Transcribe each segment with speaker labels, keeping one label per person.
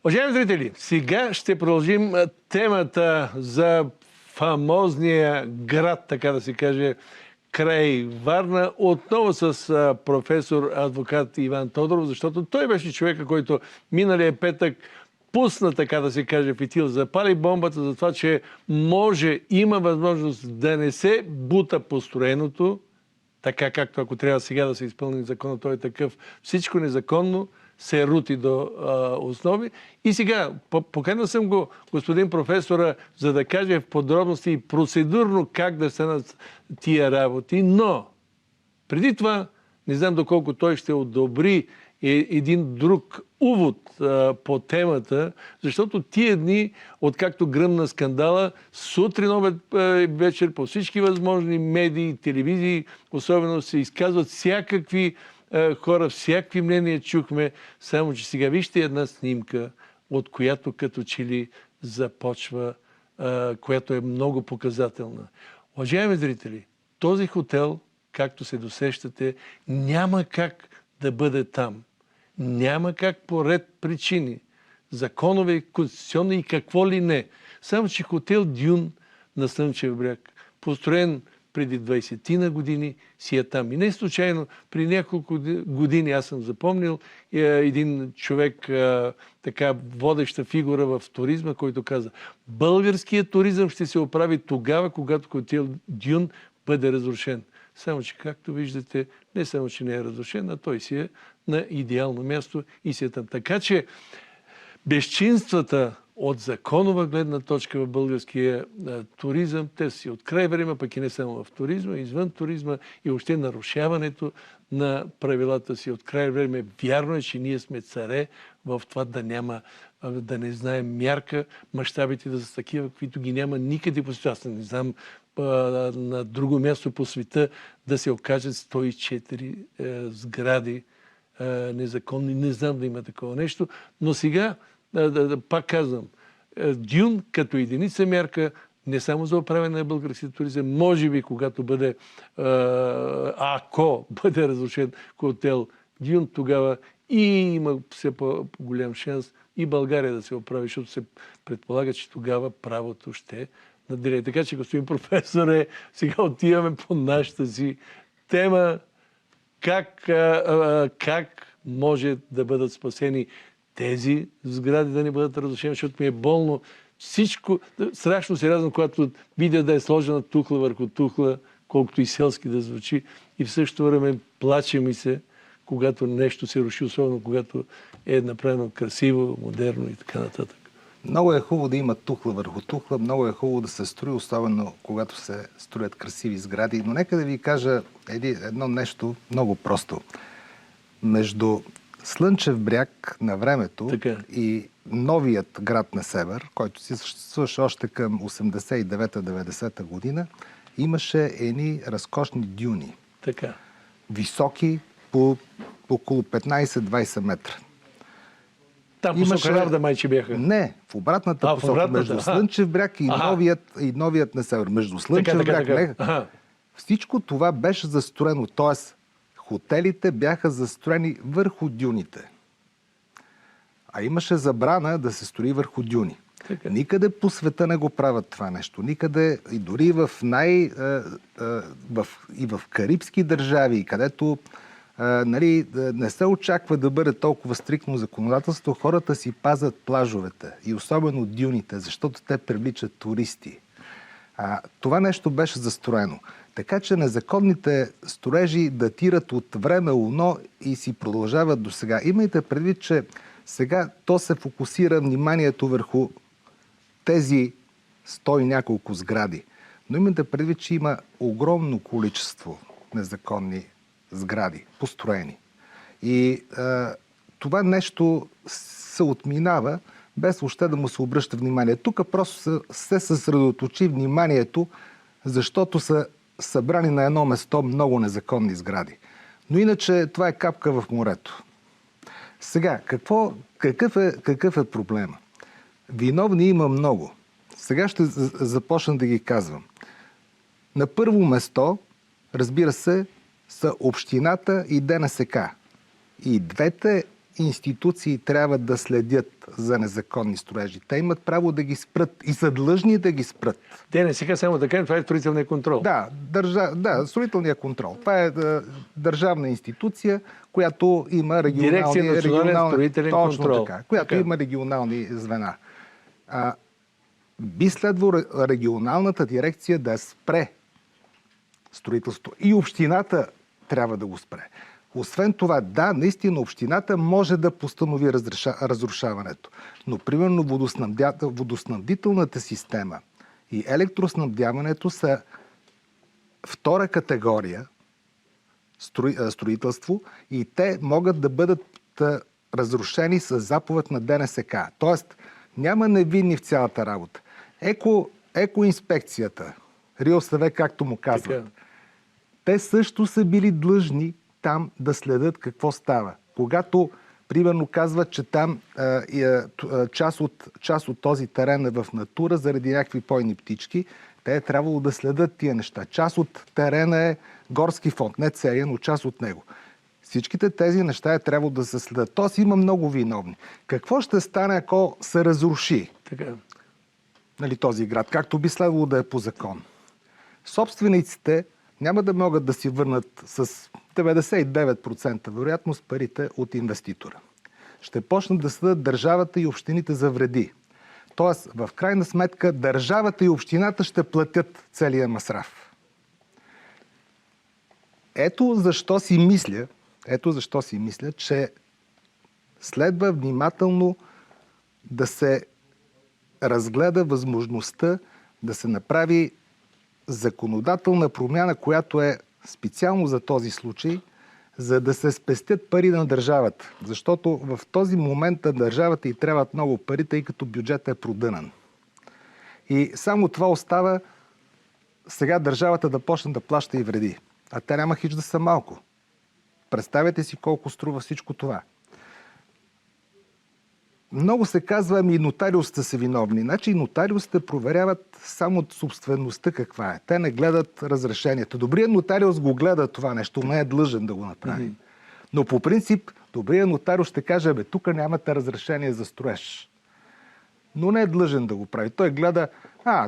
Speaker 1: Уважаеми зрители, сега ще продължим темата за фамозния град, така да се каже, край Варна, отново с професор адвокат Иван Тодоров, защото той беше човека, който миналия петък пусна, така да се каже, фитил, запали бомбата за това, че има възможност да не се бута построеното, така както ако трябва сега да се изпълни закона, той е такъв, всичко незаконно се рути до основи. И сега, поканил съм го, господин професора, за да каже в подробности и процедурно как да станат тия работи, но преди това, не знам доколко той ще одобри един друг увод по темата, защото тия дни, откакто гръмна скандала, сутрин, обед, вечер по всички възможни медии, телевизии, особено се изказват всякакви хора, всякакви мнения чухме, само че сега вижте една снимка, от която като че ли започва, която е много показателна. Уважаеми зрители, този хотел, както се досещате, няма как да бъде там. Няма как по ред причини, законови, конституционни и какво ли не. Само че хотел Дюн на Слънчев бряг, построен преди 20-ти години, си е там. И не случайно, при няколко години аз съм запомнил един човек, така водеща фигура в туризма, който каза: българският туризъм ще се оправи тогава, когато хотел Дюн бъде разрушен. Само че, както виждате, не само, че не е разрушен, а той си е на идеално място и си е там. Така че безчинствата от законова гледна точка в българския туризъм, те си от край време, пък и не само в туризма, извън туризма и въобще нарушаването на правилата си от край време. Вярно е, че ние сме царе в това да не знаем мярка, мащабите да са такива, каквито ги няма никъде по света. Аз не знам на друго място по света да се окажат 104 сгради незаконни. Не знам да има такова нещо. Но сега, пак казвам, Дюн като единица мярка не само за управяне на българския туризъм, може би когато бъде, ако бъде разрушен хотел Дюн, тогава и има все по-голям шанс и България да се оправи, защото се предполага, че тогава правото ще наделее. Така че, господин професоре, сега отиваме по нашата си тема. Как може да бъдат спасени тези сгради, да не бъдат разрушени, защото ми е болно всичко. Страшно сериозно, когато видя да е сложена тухла върху тухла, колкото и селски да звучи, и в същото време плаче ми се, когато нещо се руши, особено когато е направено красиво, модерно и така нататък.
Speaker 2: Много е хубаво да има тухла върху тухла, много е хубаво да се строи, особено когато се строят красиви сгради. Но нека да ви кажа едно нещо много просто. Между Слънчев бряг на времето и новият град на Север, който си съществуваше още към 89-90 година, имаше едни разкошни дюни.
Speaker 1: Така.
Speaker 2: Високи по около 15-20 метра.
Speaker 1: Там по Сокаравда майче бяха.
Speaker 2: Не, в обратната посока. Между Слънчев бряг и новият на Север. Между Слънчев бряг. Всичко това беше застроено. Т.е. хотелите бяха застроени върху дюните. А имаше забрана да се строи върху дюни. Никъде по света не го правят това нещо. Никъде, и дори и в карибски държави, където не се очаква да бъде толкова стриктно законодателство, хората си пазят плажовете и особено дюните, защото те привличат туристи. Това нещо беше застроено. Така че незаконните строежи датират от време уно и си продължават до сега. Имайте предвид, че сега то се фокусира вниманието върху тези 100 и няколко сгради. Но имайте предвид, че има огромно количество незаконни сгради, построени. И това нещо се отминава, без въобще да му се обръща внимание. Тук просто се съсредоточи вниманието, защото са събрани на едно место много незаконни сгради. Но иначе това е капка в морето. Сега, какъв е проблема? Виновни има много. Сега ще започна да ги казвам. На първо место, разбира се, са общината и ДНСК. И двете институции трябва да следят за незаконни строежи. Те имат право да ги спрат и са длъжни да ги спрат.
Speaker 1: Те не сега само да кажем, това е строителния контрол.
Speaker 2: Да, строителния контрол. Това е държавна институция, която има
Speaker 1: Дирекция национален строителен
Speaker 2: точно
Speaker 1: контрол.
Speaker 2: така, която има регионални звена. Би следвало регионалната дирекция да спре строителството. И общината трябва да го спре. Освен това, да, наистина общината може да постанови разрушаването. Но, примерно, водоснабдителната система и електроснабдяването са втора категория строителство и те могат да бъдат разрушени с заповед на ДНСК. Тоест, няма невинни в цялата работа. Екоинспекцията, РИОСВ, както му казват, те също са били длъжни там да следят какво става. Когато, примерно, казват, че там част от този терен е в натура заради някакви пойни птички, те е трябвало да следят тия неща. Част от терена е горски фонд, не целия, но част от него. Всичките тези неща е трябвало да се следят. Тоест има много виновни. Какво ще стане, ако се разруши този град, както би следвало да е по закон? Собствениците няма да могат да си върнат с 99% вероятност парите от инвеститора. Ще почнат да съдят държавата и общините за вреди. Тоест, в крайна сметка, държавата и общината ще платят целия масраф. Ето защо си мисля, че следва внимателно да се разгледа възможността да се направи законодателна промяна, която е специално за този случай, за да се спестят пари на държавата. Защото в този момент на държавата й трябват много пари, тъй като бюджетът е продънан. И само това остава сега държавата да почне да плаща и вреди. А те няма хич да са малко. Представете си колко струва всичко това. Много се казва, ами нотариусите са виновни. Значи нотариусите проверяват само собствеността каква е. Те не гледат разрешението. Добрият нотариус го гледа това нещо, не е длъжен да го направи. Но по принцип, добрият нотариус ще каже, тук нямате разрешение за строеж. Но не е длъжен да го прави. Той гледа,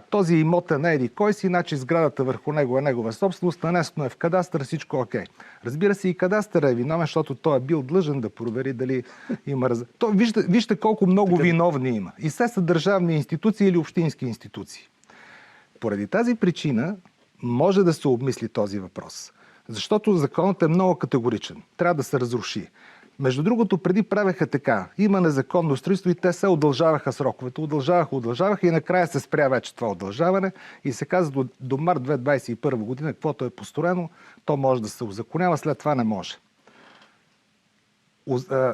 Speaker 2: този имот е не еди кой си, значи сградата върху него е негова собственост, нанесено е в кадастър, всичко окей. Разбира се, и кадастър е виновен, защото той е бил длъжен да провери дали има Вижте колко много виновни има. И все са държавни институции или общински институции. Поради тази причина може да се обмисли този въпрос. Защото законът е много категоричен. Трябва да се разруши. Между другото, преди правеха така. Има незаконно строителство и те се удължаваха сроковете. Удължаваха и накрая се спря вече това удължаване и се каза до март 2021 година, каквото е построено, то може да се узаконява, след това не може.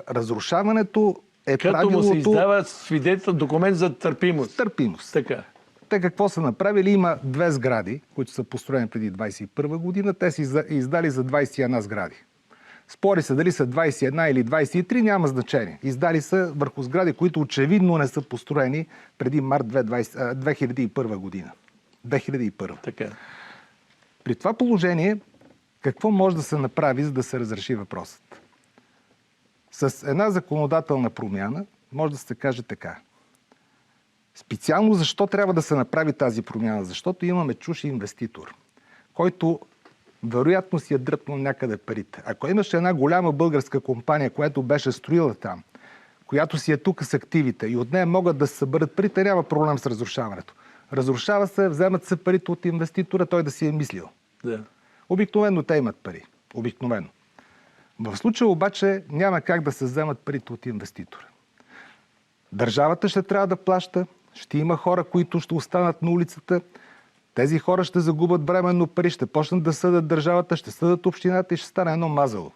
Speaker 2: Разрушаването е правилото...
Speaker 1: Като му се издава свидетел, документ за търпимост.
Speaker 2: Търпимост.
Speaker 1: Така.
Speaker 2: Те какво са направили? Има 2 сгради, които са построени преди 2021 година. Те са издали за 21 сгради. Спори се дали са 21 или 23, няма значение. Издали са върху сгради, които очевидно не са построени преди март 2001 година. 2001.
Speaker 1: Така.
Speaker 2: При това положение, какво може да се направи, за да се разреши въпросът? С една законодателна промяна може да се каже така. Специално защо трябва да се направи тази промяна? Защото имаме чуж инвеститор, който вероятно си е дръпнал някъде парите. Ако имаше една голяма българска компания, която беше строила там, която си е тук с активите и от нея могат да се съберат парите, няма проблем с разрушаването. Разрушава се, вземат се парите от инвеститора, той да си е мислил.
Speaker 1: Да.
Speaker 2: Обикновено те имат пари. Обикновено. В случая обаче няма как да се вземат парите от инвеститора. Държавата ще трябва да плаща, ще има хора, които ще останат на улицата. Тези хора ще загубят временно пари, ще почнат да съдят държавата, ще съдят общината и ще стане едно мазало.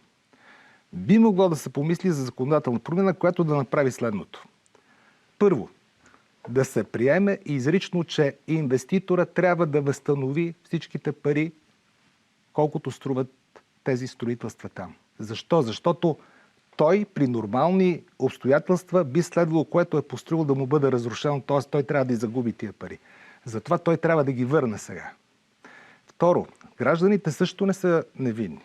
Speaker 2: Би могло да се помисли за законодателна промяна, която да направи следното. Първо, да се приеме изрично, че инвеститора трябва да възстанови всичките пари, колкото струват тези строителства там. Защо? Защото той при нормални обстоятелства би следвало, което е построил, да му бъде разрушено, т.е. той трябва да загуби тия пари. Затова той трябва да ги върне сега. Второ, гражданите също не са невинни.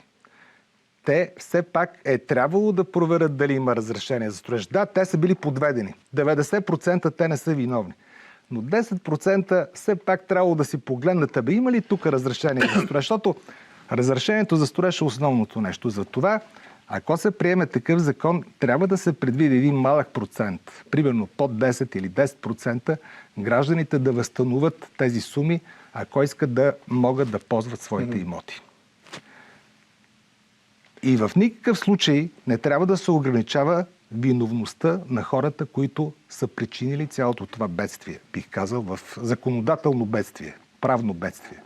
Speaker 2: те все пак е трябвало да проверят дали има разрешение за строеж. Да, те са били подведени. 90% те не са виновни. Но 10% все пак трябвало да си погледнат, има ли тук разрешение за строеж? Защото разрешението за строеж е основното нещо. Затова, ако се приеме такъв закон, трябва да се предвиди един малък процент, примерно под 10 или 10%, гражданите да възстановят тези суми, ако искат да могат да ползват своите имоти. И в никакъв случай не трябва да се ограничава виновността на хората, които са причинили цялото това бедствие. Бих казал в законодателно бедствие, правно бедствие.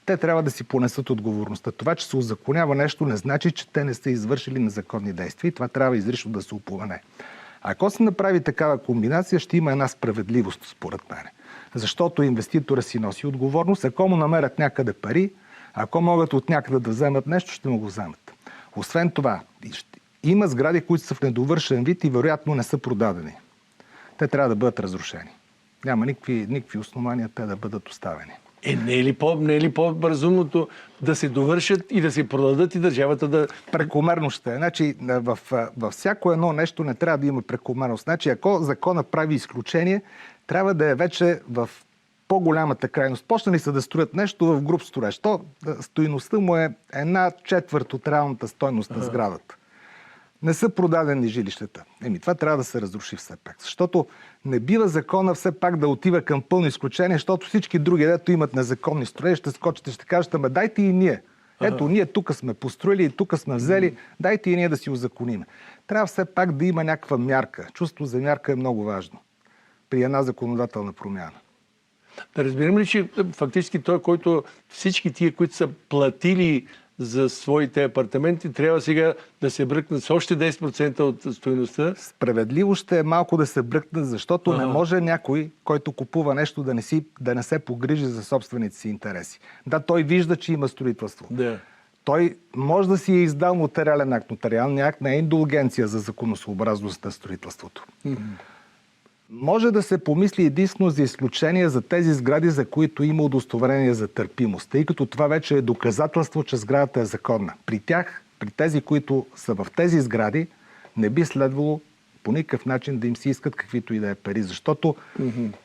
Speaker 2: Те трябва да си понесат отговорността. Това, че се узаконява нещо, не значи, че те не са извършили незаконни действия. И това трябва изрично да се упомене. Ако се направи такава комбинация, ще има една справедливост, според мен. Защото инвеститора си носи отговорност. Ако му намерят някъде пари, ако могат от някъде да вземат нещо, ще му го вземат. Освен това, има сгради, които са в недовършен вид и вероятно не са продадени. Те трябва да бъдат разрушени. Няма никакви основания те да бъдат оставени.
Speaker 1: Не е ли по-разумното да се довършат и да се продадат и държавата да...
Speaker 2: Прекомерно ще е. Значи, във всяко едно нещо не трябва да има прекомерност. Значи, ако закона прави изключение, трябва да е вече в по-голямата крайност. Почнали са да строят нещо в груб строеж. Стойността му е 1/4 от реалната стойност на сградата. Не са продадени жилищата. Това трябва да се разруши все пак. Защото не бива закона все пак да отива към пълно изключение, защото всички други, дето имат незаконни строежи, ще скочите, ще кажете, ама дайте и ние. Ето, ние тук сме построили и тук сме взели, дайте и ние да си узаконим. Трябва все пак да има някаква мярка. Чувство за мярка е много важно при една законодателна промяна.
Speaker 1: Да разбирам ли, че фактически той, който всички тия, които са платили за своите апартаменти, трябва сега да се бръкнат с още 10% от стойността?
Speaker 2: Справедливо ще е малко да се бръкнат, защото не може някой, който купува нещо, да не се погрижи за собствените си интереси. Да, той вижда, че има строителство.
Speaker 1: Да.
Speaker 2: Той може да си е издал нотариален акт. Нотариалният акт не е индулгенция за законосъобразност на строителството. Може да се помисли единствено за изключение за тези сгради, за които има удостоверение за търпимост, тъй като това вече е доказателство, че сградата е законна. При тези, които са в тези сгради, не би следвало по никакъв начин да им се искат каквито и да е пари, защото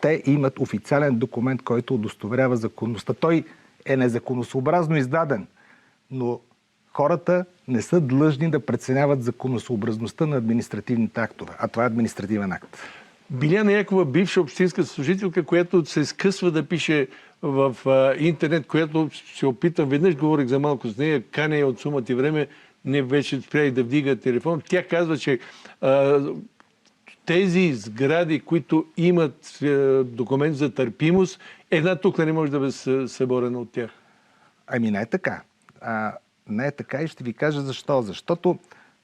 Speaker 2: те имат официален документ, който удостоверява законността. Той е незаконосъобразно издаден, но хората не са длъжни да преценяват законосъобразността на административните актове, а това е административен акт.
Speaker 1: Биляна Якова, бивша общинска служителка, която се скъсва да пише в интернет, която се опитам, веднъж говорих за малко с нея, каня я от сумата и време, не вече спря и да вдига телефон. Тя казва, че тези сгради, които имат документ за търпимост, една тук не може да бъде съборена от тях.
Speaker 2: Не е така. Не е така и ще ви кажа защо. Защото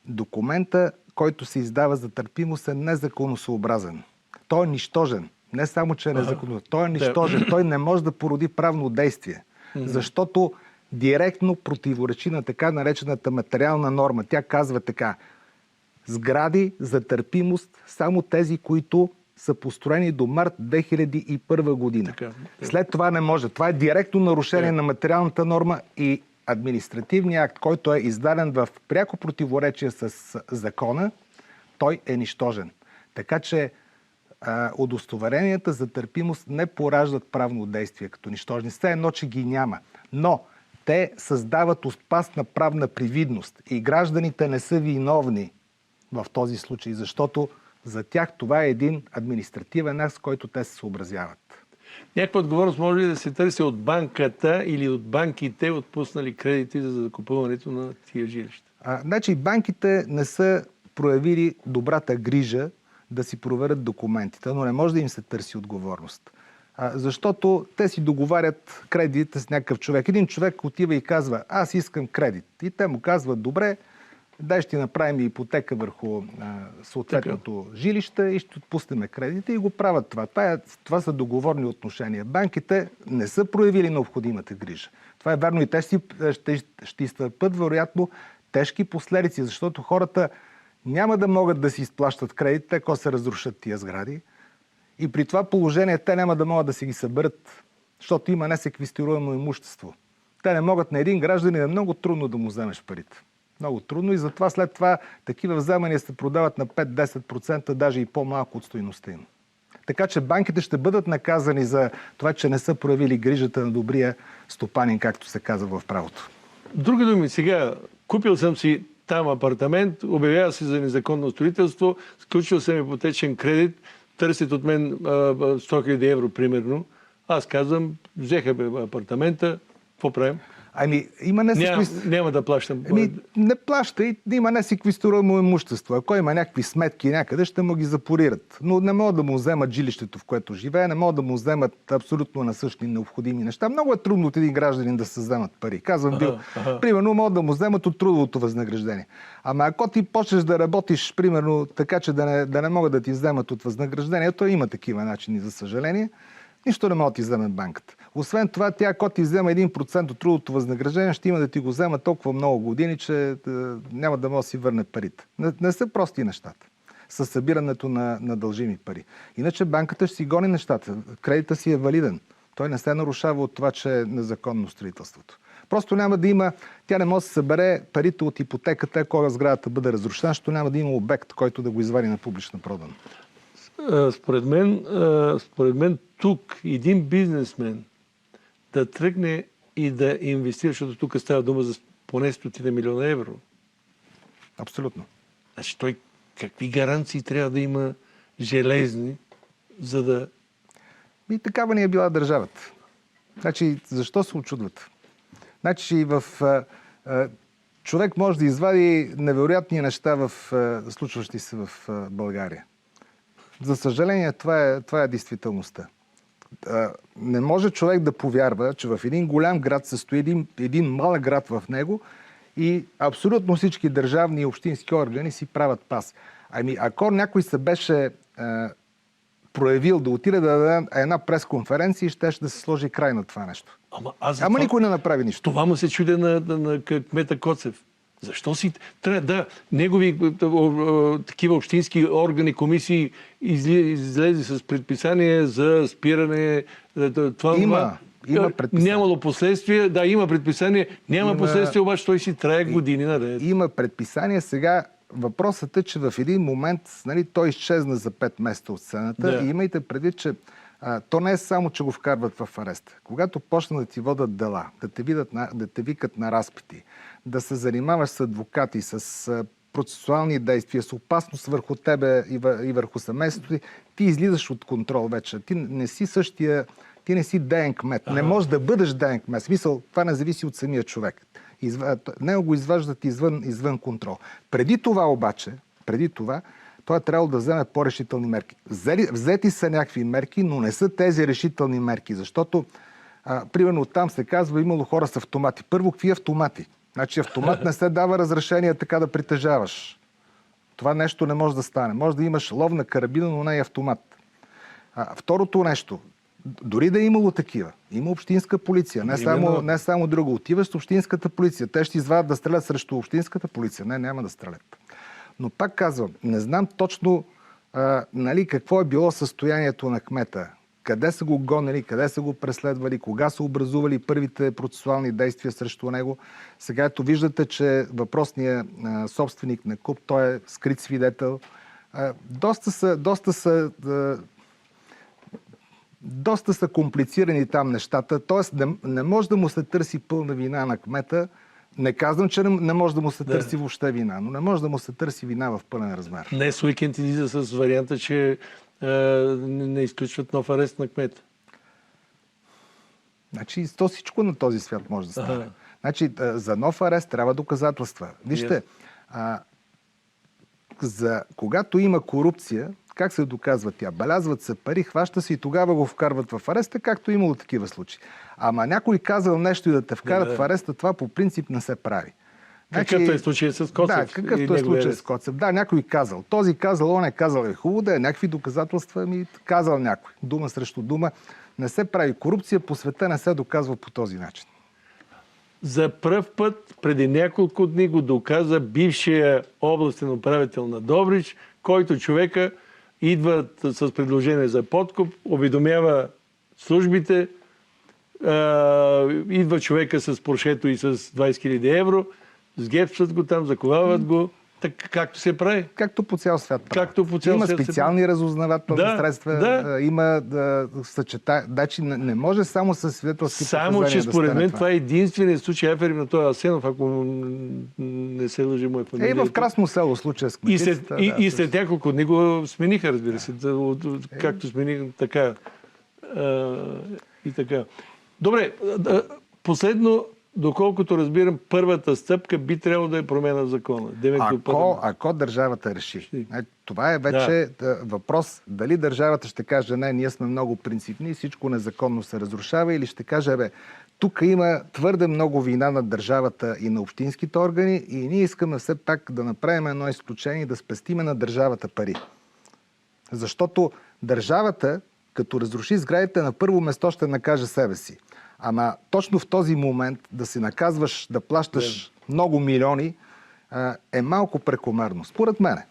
Speaker 2: документа, който се издава за търпимост, е незаконосъобразен. Той е нищожен. Не само, че е незаконно. Той е нищожен. Той не може да породи правно действие. Защото директно противоречи на така наречената материална норма. Тя казва така: сгради за търпимост само тези, които са построени до март 2001 година. След това не може. Това е директно нарушение на материалната норма и административният акт, който е издаден в пряко противоречие с закона, той е нищожен. Така че удостоверенията за търпимост не пораждат правно действие като нищожни. Все едно, че ги няма. Но те създават опасна правна привидност и гражданите не са виновни в този случай, защото за тях това е един административен акт, с който те се съобразяват.
Speaker 1: Някаква отговорност може ли да се търси от банката или от банките, отпуснали кредити за закупуването на тия жилища?
Speaker 2: Значи банките не са проявили добрата грижа да си проверят документите, но не може да им се търси отговорност. Защото те си договарят кредитите с някакъв човек. Един човек отива и казва: аз искам кредит. И те му казват: добре, дай ще направим ипотека върху съответното жилище и ще отпуснем кредита, и го правят това. Това са договорни отношения. Банките не са проявили необходимата грижа. Това е верно и те ще изтърпят вероятно тежки последици, защото хората няма да могат да си изплащат кредитите, ако се разрушат тия сгради. И при това положение те няма да могат да си ги съберат, защото има несеквестируемо имущество. Те не могат, на един гражданин е много трудно да му вземеш парите. Много трудно и затова след това такива вземания се продават на 5-10%, даже и по-малко от стойността им. Така че банките ще бъдат наказани за това, че не са проявили грижата на добрия стопанин, както се казва в правото.
Speaker 1: Други думи, сега купил съм си там апартамент, обявява се за незаконно строителство, сключил съм ипотечен кредит, търсят от мен 100 000 евро, примерно. Аз казвам, взеха апартамента, какво правим?
Speaker 2: Ами, има
Speaker 1: Няма да плащам.
Speaker 2: Не плаща и има несеквестируемо имущество. Ако има някакви сметки някъде, ще му ги запорират. Но не могат да му вземат жилището, в което живее, не могат да му вземат абсолютно насъщни необходими неща. Много е трудно от един гражданин да се вземат пари. Казвам бил, примерно, могат да му вземат от трудовото възнаграждение. Ама ако ти почнеш да работиш, примерно, така че да не могат да ти вземат от възнаграждението, има такива начини, за съжаление. Нищо не може да ти вземе банката. Освен това, тя, ако ти взема 1% от трудовото възнаграждение, ще има да ти го взема толкова много години, че няма да може да си върне парите. Не са прости нещата със събирането на дължими пари. Иначе банката ще си гони нещата. Кредитът си е валиден. Той не се нарушава от това, че е незаконно строителството. Просто няма да има, тя не може да се събере парите от ипотеката, ако сградата бъде разрушена, защото няма да има обект, който да го извади на публична продан.
Speaker 1: Според мен тук един бизнесмен да тръгне и да инвестира, защото тук става дума за поне 100 милиона евро.
Speaker 2: Абсолютно.
Speaker 1: Значи той какви гаранции трябва да има железни, за да...
Speaker 2: И такава ни е била държавата. Значи, защо се очудват? Значи, човек може да извади невероятни неща случващи се в България. За съжаление, това е действителността. Не може човек да повярва, че в един голям град се стои един малък град в него и абсолютно всички държавни и общински органи си правят пас. Ами, ако някой се беше проявил да отиде да даде една пресконференция, ще да се сложи край на това нещо. Ама никой не направи нищо.
Speaker 1: Това му се чуде на кмета Коцев. Защо си трябва негови такива общински органи, комисии излезе с предписание за спиране?
Speaker 2: Има предписание.
Speaker 1: Нямало последствия. Да, има предписание. Няма последствия, обаче той си трае години наред.
Speaker 2: Има предписание. Сега въпросът е, че в един момент той изчезна за 5 месеца от сцената и имайте предвид, че то не е само, че го вкарват в ареста. Когато почнат да ти водят дела, да те викат на разпити, да се занимаваш с адвокати, с процесуални действия, с опасност върху тебе и върху семейството ти излизаш от контрол вече. Ти не си същия, ти не си деен кмет. Не можеш да бъдеш деен кмет. В смисъл, това не зависи от самия човек. Него го изваждат извън контрол. Преди това обаче, той е трябвало да вземе по-решителни мерки. Взети са някакви мерки, но не са тези решителни мерки, защото, примерно, там се казва, имало хора с автомати. Първо, какви автомати? Значи автомат не се дава разрешение така да притежаваш. Това нещо не може да стане. Може да имаш ловна карабина, но не и автомат. Второто нещо, дори да е имало такива, има общинска полиция, не само друго. Отиваш с общинската полиция. Те ще извадят да стрелят срещу общинската полиция. Не, няма да стрелят. Но пак казвам, не знам точно какво е било състоянието на кмета. Къде са го гонили, къде са го преследвали, кога са образували първите процесуални действия срещу него. Сега ето виждате, че въпросният собственик на КУП, той е скрит свидетел. Доста са комплицирани там нещата. Тоест не може да му се търси пълна вина на кмета. Не казвам, че не може да му се търси въобще вина, но не може да му се търси вина в пълен размер.
Speaker 1: Днес уикенд излиза с варианта, че не изключват нов арест на кмета.
Speaker 2: Значи, то всичко на този свят може да стане. Значи, за нов арест трябва доказателства. Вижте, когато има корупция, как се доказва тя? Белязват се пари, хваща се и тогава го вкарват в ареста, както имало такива случаи. Ама някой казал нещо и да те вкарат в ареста, това по принцип не се прави.
Speaker 1: Какъвто е случай с Коцев.
Speaker 2: Да, какъвто е случай с Коцев. Да, някой казал. Този казал, он е казал, е хубаво да е. Някакви доказателства казал някой. Дума срещу дума. Не се прави. Корупция по света не се доказва по този начин.
Speaker 1: За пръв път, преди няколко дни го доказа бившия областен управител на Добрич, който човека идва с предложение за подкуп, уведомява службите, идва човека с поршето и с 20 000 евро, сгепсват го там, заковават го, така както се прави.
Speaker 2: Както по цял свят прави.
Speaker 1: Както по цял
Speaker 2: има
Speaker 1: свят се
Speaker 2: специални разузнавателни
Speaker 1: Да,
Speaker 2: средства,
Speaker 1: да.
Speaker 2: има Значи не може само със свидетелски
Speaker 1: Само,
Speaker 2: показания
Speaker 1: че
Speaker 2: да
Speaker 1: според
Speaker 2: стане
Speaker 1: мен това е единственият случай афери на този Асенов, ако не се лъжи моя фамилия.
Speaker 2: И в Красно село случая с
Speaker 1: И след,
Speaker 2: кметицата.
Speaker 1: и след няколко дни го смениха, разбира се. Както смениха, така. И така. Добре, последно, доколкото разбирам, първата стъпка би трябвало да е промена в закона.
Speaker 2: Ако държавата реши. Това е вече въпрос дали държавата ще каже не, ние сме много принципни, всичко незаконно се разрушава, или ще каже тук има твърде много вина на държавата и на общинските органи и ние искаме все пак да направим едно изключение и да спестиме на държавата пари. Защото държавата, като разруши сградите, на първо место ще накаже себе си. Ама точно в този момент да се наказваш, да плащаш много милиони, е малко прекомерно, според мене.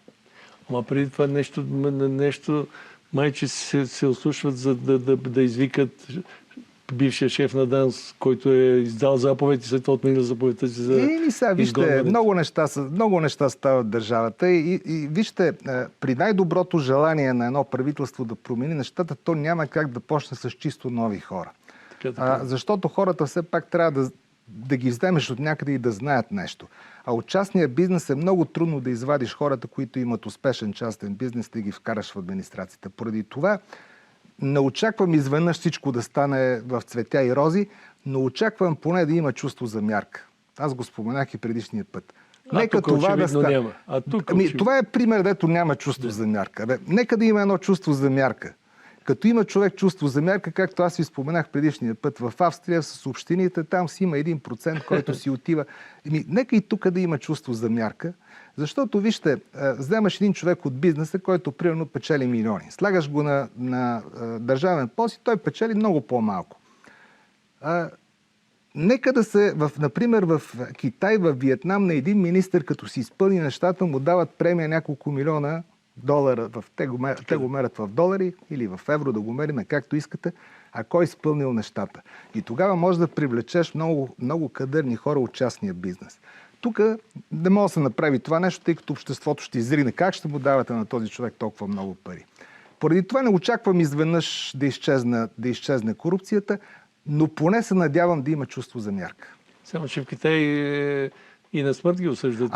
Speaker 1: Ама преди това нещо майче се ослушват, за да извикат бившия шеф на ДАНС, който е издал заповед и след това отменил заповедта си за
Speaker 2: вижте, много неща стават в държавата и вижте, при най-доброто желание на едно правителство да промени нещата, то няма как да почне с чисто нови хора. Защото хората все пак трябва да ги вземеш от някъде и да знаят нещо. А от частния бизнес е много трудно да извадиш хората, които имат успешен частен бизнес, да ги вкараш в администрацията. Поради това не очаквам изведнъж всичко да стане в цветя и рози, но очаквам поне да има чувство за мярка. Аз го споменах и предишния път.
Speaker 1: Нека това да стане.
Speaker 2: Това е пример, дето няма чувство за мярка. Нека да има едно чувство за мярка. Като има човек чувство за мярка, както аз ви споменах предишния път, в Австрия с общините, там си има 1%, който си отива. Нека и тук да има чувство за мярка, защото, вижте, вземаш един човек от бизнеса, който примерно печели милиони. Слагаш го на държавен пост и той печели много по-малко. Нека да се, например, в Китай, в Виетнам, на един министър, като си изпълни нещата, му дават премия няколко милиона долара. Те го мерят в долари или в евро, да го мерим както искате, а кой е изпълнил нещата. И тогава може да привлечеш много, много кадърни хора от частния бизнес. Тук не може да се направи това нещо, тъй като обществото ще изрине. Как ще му давате на този човек толкова много пари? Поради това не очаквам изведнъж да изчезне корупцията, но поне се надявам да има чувство за мярка.
Speaker 1: Само, че в Китай и на смърт ги осъждат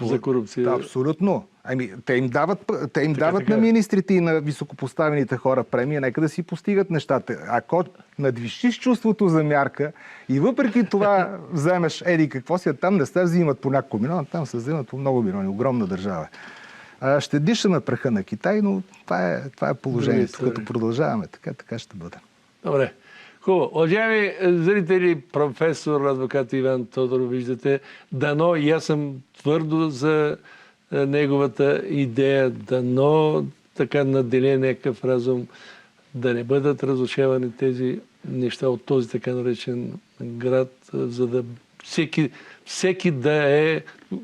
Speaker 1: за корупция.
Speaker 2: Да, абсолютно. Те им дават на министрите и на високопоставените хора премия, нека да си постигат нещата. Ако надвишиш чувството за мярка и въпреки това вземеш какво си, там не се взимат по няколко милиона, там се взимат по много милиони. Огромна държава. Ще дишаме праха на Китай, но това е положението. Като продължаваме така ще бъде.
Speaker 1: Добре. Хубаво. Уважаеми зрители, професор, адвокат Иван Тодоров, виждате, дано и аз съм твърдо за неговата идея, дано така наделя някакъв разум, да не бъдат разрушавани тези неща от този така наречен град, за да всеки да е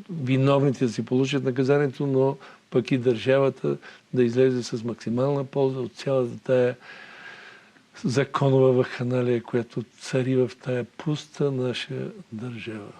Speaker 1: виновните да си получат наказанието, но пък и държавата да излезе с максимална полза от цялата тая законова вакханалия, която цари в тая пуста наша държава.